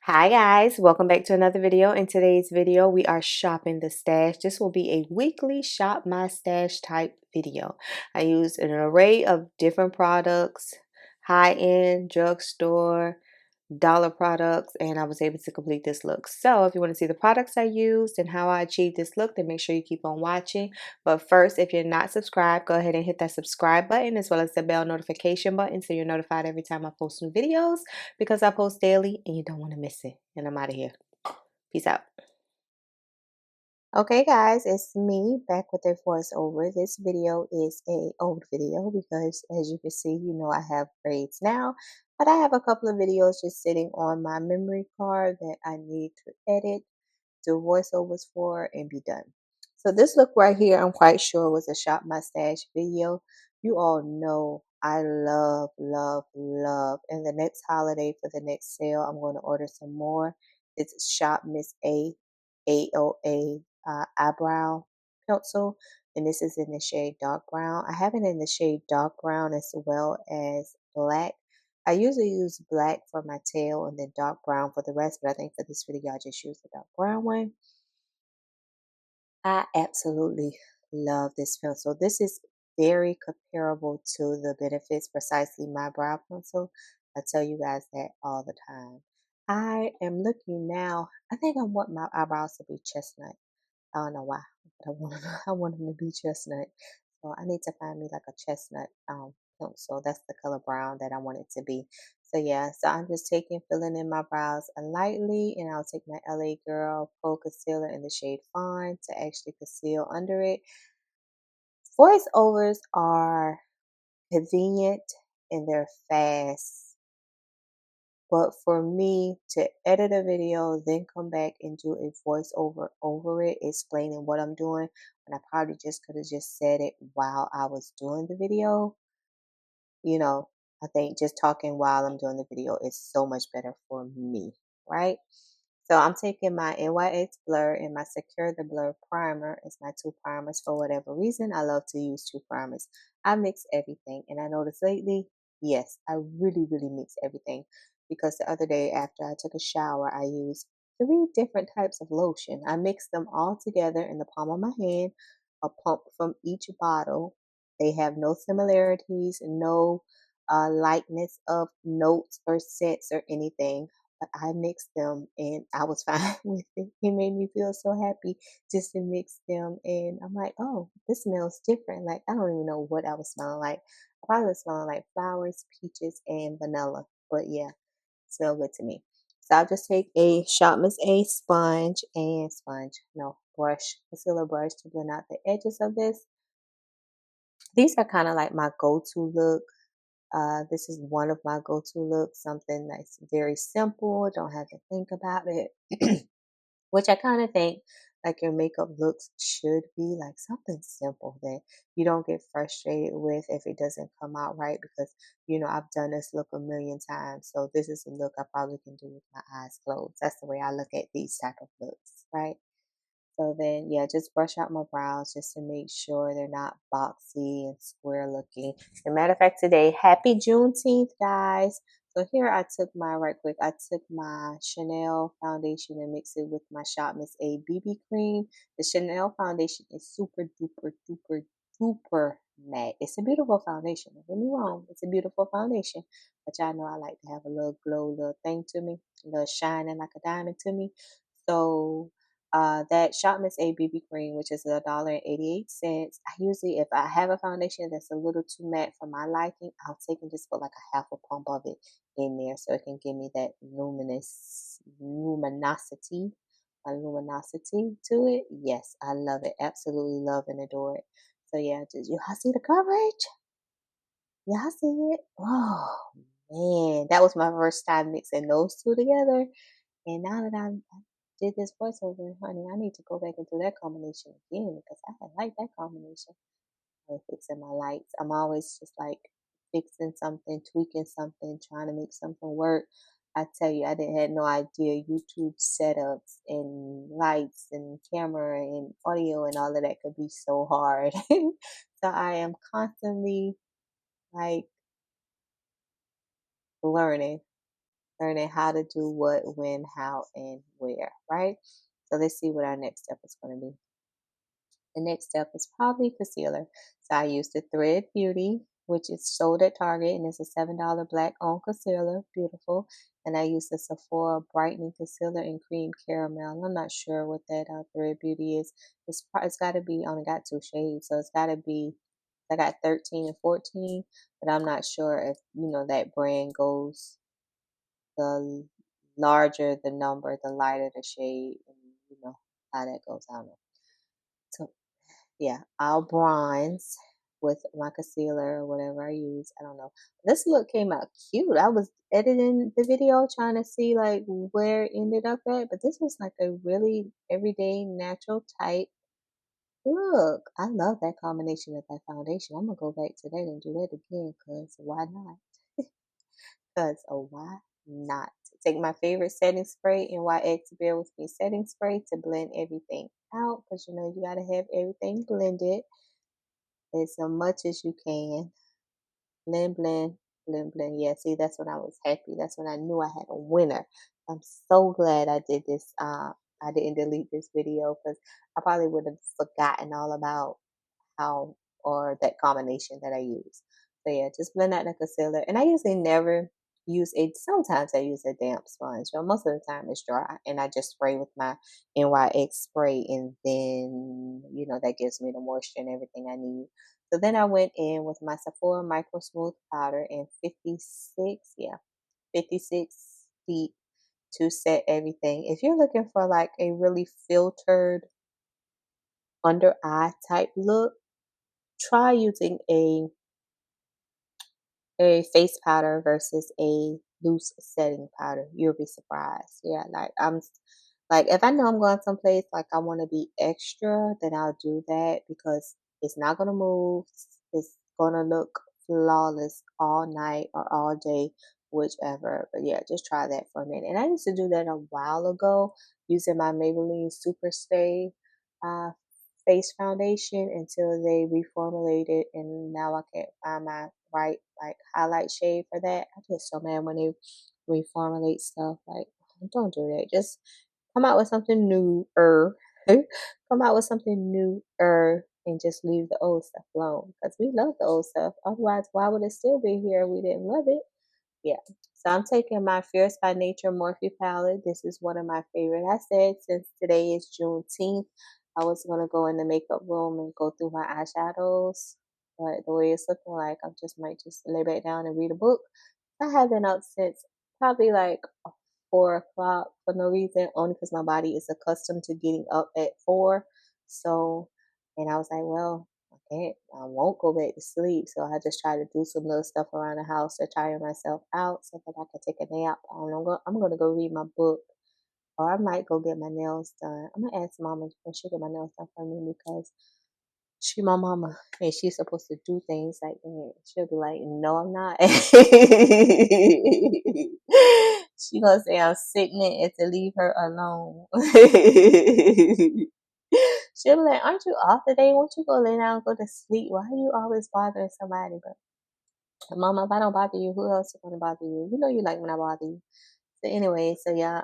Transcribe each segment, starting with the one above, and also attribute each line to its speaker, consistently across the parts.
Speaker 1: Hi guys, welcome back to another video. In today's video, we are shopping the stash. This will be a weekly shop my stash type video. I used an array of different products, high-end, drugstore, dollar products, and I was able to complete this look. So if you want to see the products I used and how I achieved this look, then make sure you keep on watching. But first, if you're not subscribed, go ahead and hit that subscribe button as well as the bell notification button so you're notified every time I post new videos because I post daily and you don't want to miss it. And I'm out of here. Peace out. Okay guys, it's me back with a voiceover. This video is a old video because as you can see, I have braids now, but I have a couple of videos just sitting on my memory card that I need to edit, do voiceovers for, and be done. So this look right here, I'm quite sure was a shop my stash video. You all know I love, love, love. And the next holiday for the next sale, I'm going to order some more. It's Shop Miss A AOA eyebrow pencil, and this is in the shade dark brown. I have it in the shade dark brown as well as black. I usually use black for my tail and then dark brown for the rest, but I think for this video I just use the dark brown one. I absolutely love this pencil. This is very comparable to the Benefits Precisely My Brow Pencil. I tell you guys that all the time. I am looking now. I think I want my eyebrows to be chestnut. I don't know why, but I want them to be chestnut. So I need to find me like a chestnut pencil. That's the color brown that I want it to be. So yeah, so I'm just filling in my brows lightly, and I'll take my LA Girl Pro Concealer in the shade Fawn to actually conceal under it. Voiceovers are convenient and they're fast. But for me to edit a video, then come back and do a voiceover over it, explaining what I'm doing, and I probably just could have just said it while I was doing the video. I think just talking while I'm doing the video is so much better for me, right? So I'm taking my NYX Blur and my Secure the Blur primer as my two primers. For whatever reason, I love to use two primers. I mix everything, and I noticed lately, yes, I really, really mix everything, because the other day after I took a shower, I used 3 different types of lotion. I mixed them all together in the palm of my hand, a pump from each bottle. They have no similarities, no likeness of notes or scents or anything, but I mixed them and I was fine with it. It made me feel so happy just to mix them. And I'm like, oh, this smells different. Like, I don't even know what I was smelling like. I probably was smelling like flowers, peaches, and vanilla. But yeah, smell good to me. So I'll just take a Shop Miss A brush, concealer brush to blend out the edges of this. These are kind of like my go-to look. This is one of my go-to looks, something that's very simple, don't have to think about it, which I kind of think like your makeup looks should be like something simple that you don't get frustrated with if it doesn't come out right, because I've done this look a million times. So this is a look I probably can do with my eyes closed. That's the way I look at these type of looks, right? So then, yeah, just brush out my brows just to make sure they're not boxy and square looking. As a matter of fact, today, happy Juneteenth, guys. So here I took I took my Chanel foundation and mixed it with my Shop Miss A BB cream. The Chanel foundation is super duper duper duper matte. It's a beautiful foundation. Don't get me wrong, it's a beautiful foundation. But y'all know I like to have a little glow, little thing to me, a little shining like a diamond to me. So that Shop Miss A BB cream, which is $1.88. I usually, if I have a foundation that's a little too matte for my liking, I'll take and just put like a half a pump of it in there so it can give me that luminosity to it. Yes, I love it. Absolutely love and adore it. So yeah, did y'all see the coverage? Y'all see it? Oh man, that was my first time mixing those two together. And now that I did this voiceover, honey, I need to go back and do that combination again because I like that combination. I'm fixing my lights. I'm always just like fixing something, tweaking something, trying to make something work. I tell you, I didn't had no idea YouTube setups and lights and camera and audio and all of that could be so hard. So I am constantly like learning. learning how to do what, when, how, and where, right? So let's see what our next step is going to be. The next step is probably concealer. So I used the Thread Beauty, which is sold at Target, and it's a $7 black owned concealer. Beautiful. And I used the Sephora Brightening Concealer in Cream Caramel. I'm not sure what that Thread Beauty is. It's got to be, I only got 2 shades, so it's got to be, I got 13 and 14, but I'm not sure if, that brand goes, the larger the number, the lighter the shade, and how that goes. I don't know. So yeah, I'll bronze with my concealer or whatever I use. I don't know. This look came out cute. I was editing the video trying to see like where it ended up at, but this was like a really everyday natural type look. I love that combination with that foundation. I'm gonna go back to that and do that again, cause why not? Cause why not? Take my favorite setting spray, NYX Bear With Me setting spray, to blend everything out, cause you gotta have everything blended as much as you can. Blend, blend, blend, blend. Yeah, see, that's when I was happy. That's when I knew I had a winner. I'm so glad I did this. I didn't delete this video because I probably would have forgotten all about how, or that combination that I use. So yeah, just blend out the concealer. And I usually never use it. Sometimes I use a damp sponge, but most of the time it's dry. And I just spray with my NYX spray, and then, that gives me the moisture and everything I need. So then I went in with my Sephora Micro Smooth Powder in 56, 56 deep, to set everything. If you're looking for like a really filtered under eye type look, try using a face powder versus a loose setting powder. You'll be surprised. Yeah, like if I know I'm going someplace like I want to be extra, then I'll do that because it's not gonna move. It's gonna look flawless all night or all day, whichever. But yeah, just try that for a minute. And I used to do that a while ago using my Maybelline Super Stay uh, face foundation until they reformulated, and now I can't find my right like highlight shade for that. I get so mad when they reformulate stuff. Like, don't do that. Just come out with something new come out with something new and just leave the old stuff alone, because we love the old stuff. Otherwise, why would it still be here if we didn't love it? Yeah. So I'm taking my Fierce by Nature Morphe palette. This is one of my favorite. I said since today is Juneteenth, I was going to go in the makeup room and go through my eyeshadows. But the way it's looking like, I might just lay back down and read a book. I have been up since probably like 4 o'clock for no reason, only because my body is accustomed to getting up at 4. So, and I was like, well, I won't go back to sleep. So I just try to do some little stuff around the house to tire myself out so that I can take a nap. I'm gonna go read my book, or I might go get my nails done. I'm gonna ask Mama when she get my nails done for me, because she my mama and she's supposed to do things like that. She'll be like, no, I'm not. She gonna say I'm sickening and to leave her alone. She'll be like, aren't you off today? Won't you go lay down and go to sleep? Why are you always bothering somebody? But Mama, if I don't bother you, who else is gonna bother you? You know you like when I bother you. So anyway, so yeah,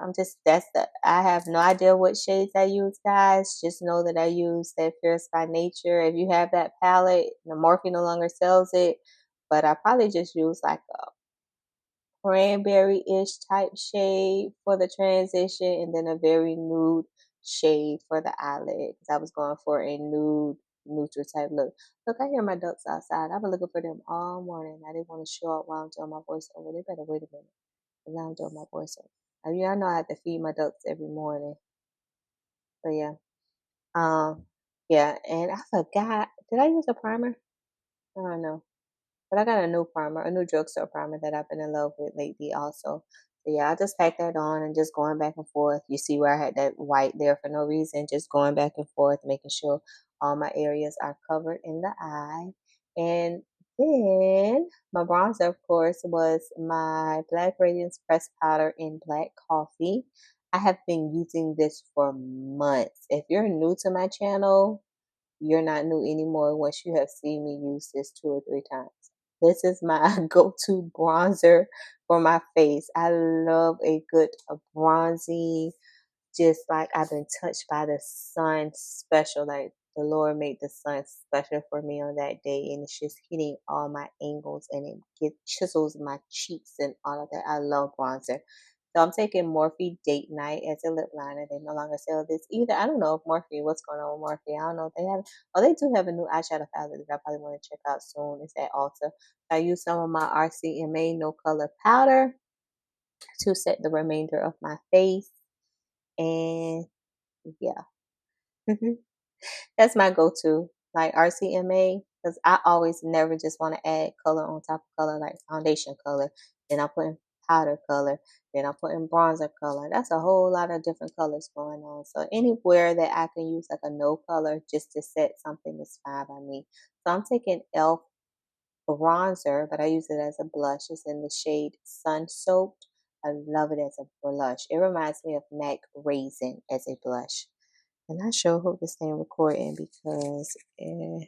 Speaker 1: I have no idea what shades I use, guys. Just know that I use that Fierce by Nature. If you have that palette, the Morphe no longer sells it, but I probably just use like a cranberry-ish type shade for the transition, and then a very nude shade for the eyelid, because I was going for a nude neutral type look. Look, I hear my ducks outside. I've been looking for them all morning. I didn't want to show up while I'm doing my voiceover. They better wait a minute. And now I'm doing my voiceover. I mean, I know I have to feed my ducks every morning. So yeah. Yeah, and I forgot. Did I use a primer? I don't know. But I got a new primer, a new drugstore primer that I've been in love with lately also. So yeah, I just packed that on and just going back and forth. You see where I had that white there for no reason, just going back and forth, making sure all my areas are covered in the eye. And then my bronzer, of course, was my Black Radiance Pressed Powder in Black Coffee. I have been using this for months. If you're new to my channel, you're not new anymore once you have seen me use this 2 or 3 times. This is my go-to bronzer for my face. I love a good bronzy, just like I've been touched by the sun special. Like the Lord made the sun special for me on that day, and it's just hitting all my angles and chisels my cheeks and all of that. I love bronzer. So I'm taking Morphe Date Night as a lip liner. They no longer sell this either. I don't know if Morphe, what's going on with Morphe. I don't know if they have, oh, they do have a new eyeshadow palette that I probably want to check out soon. It's at Ulta. I use some of my RCMA No Color Powder to set the remainder of my face. And yeah, that's my go-to, like RCMA, because I always never just want to add color on top of color, like foundation color. Then I put in powder color. Then I put in bronzer color. That's a whole lot of different colors going on. So anywhere that I can use like a no color just to set something is fine by me. So I'm taking e.l.f. bronzer, but I use it as a blush. It's in the shade Sun Soaked. I love it as a blush. It reminds me of MAC Raisin as a blush. And I sure hope this thing recording because I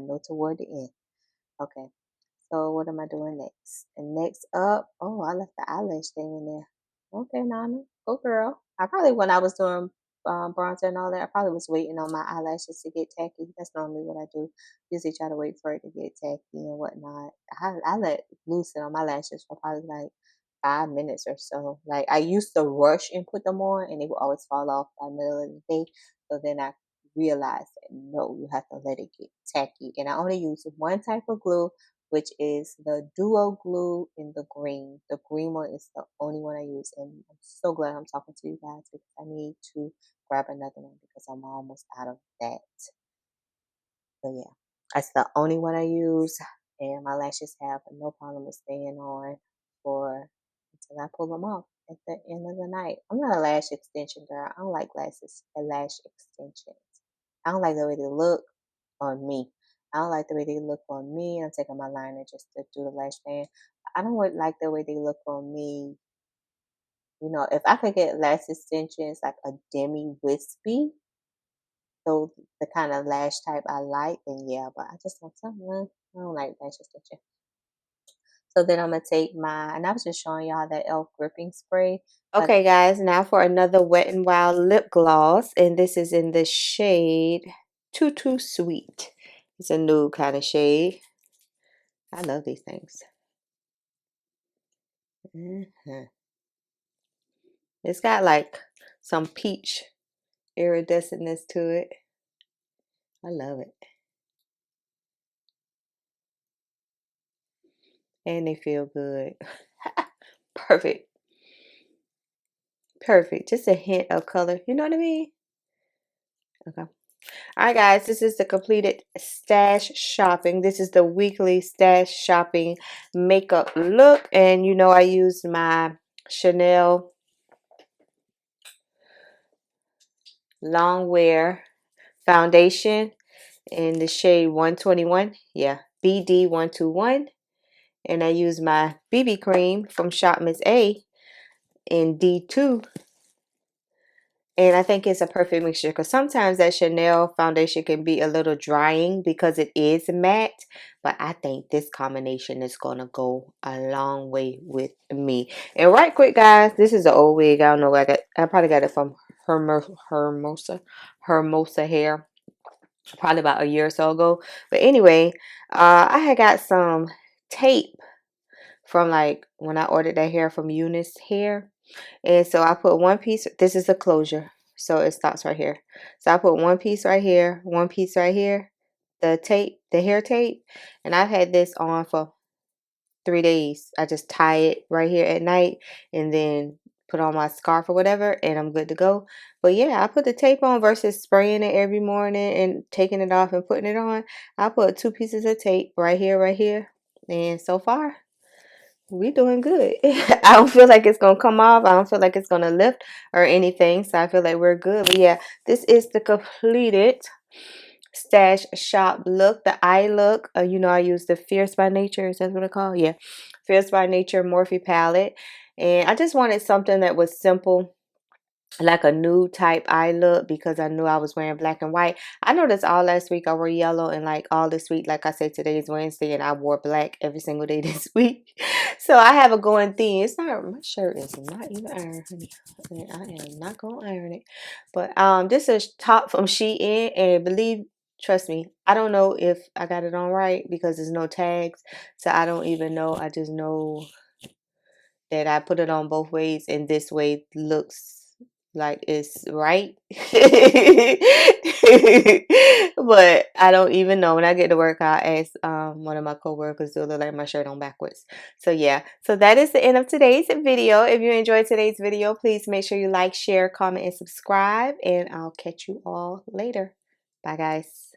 Speaker 1: know toward the end. Okay. So what am I doing next? And next up, oh, I left the eyelash thing in there. Okay, Nana, go girl. I probably, when I was doing bronzer and all that, I probably was waiting on my eyelashes to get tacky. That's normally what I do. Usually try to wait for it to get tacky and whatnot. I let loosen on my lashes for probably like 5 minutes or so. Like I used to rush and put them on, and they would always fall off by the middle of the day. So then I realized that no, you have to let it get tacky. And I only use one type of glue, which is the Duo Glue in the green. The green one is the only one I use, and I'm so glad I'm talking to you guys because I need to grab another one because I'm almost out of that. So yeah, that's the only one I use, and my lashes have no problem with staying on for until I pull them off at the end of the night. I'm not a lash extension girl. I don't like lash extensions. I don't like the way they look on me. I don't like the way they look on me. I'm taking my liner just to do the lash band. I don't like the way they look on me. You know, if I could get lash extensions like a demi wispy, so the kind of lash type I like, then yeah, but I just want something. I don't like lash extension. So then I'm gonna take my, and I was just showing y'all that e.l.f. gripping spray. Okay, guys, now for another Wet n Wild lip gloss, and this is in the shade Too Sweet. It's a nude kind of shade. I love these things. It's got like some peach iridescentness to it. I love it. And they feel good. Perfect. Perfect. Just a hint of color. You know what I mean? Okay. All right, guys. This is the completed stash shopping. This is the weekly stash shopping makeup look. And you know I used my Chanel Longwear foundation in the shade 121. Yeah. BD121. And I use my BB cream from Shop Miss A in D2. And I think it's a perfect mixture because sometimes that Chanel foundation can be a little drying because it is matte. But I think this combination is going to go a long way with me. And right quick, guys, this is an old wig. I don't know where I got. I probably got it from Hermosa hair. Probably about a year or so ago. But anyway, I had got some tape from like when I ordered that hair from Eunice Hair. And so I put one piece, this is the closure. So it stops right here. So I put one piece right here, one piece right here, the tape, the hair tape. And I've had this on for 3 days. I just tie it right here at night and then put on my scarf or whatever and I'm good to go. But yeah, I put the tape on versus spraying it every morning and taking it off and putting it on. I put 2 pieces of tape right here. And so far, we doing good. I don't feel like it's gonna come off. I don't feel like it's gonna lift or anything. So I feel like we're good. But yeah, this is the completed stash shop look, the eye look. You know, I use the Fierce by Nature. Is that what I call? Yeah, Fierce by Nature Morphe palette. And I just wanted something that was simple like a nude type eye look because I knew I was wearing black and white. I noticed all last week I wore yellow, and like all this week, like I said, today is Wednesday and I wore black every single day this week. So I have a going theme. It's not, my shirt is not even ironed, honey. I am not gonna iron it. But this is top from Shein, and believe, trust me, I don't know if I got it on right because there's no tags. So I don't even know. I just know that I put it on both ways, and this way looks like it's right. But I don't even know. When I get to work, I'll ask one of my coworkers to look like my shirt on backwards. So yeah, so that is the end of today's video. If you enjoyed today's video, please make sure you like, share, comment, and subscribe, and I'll catch you all later. Bye guys.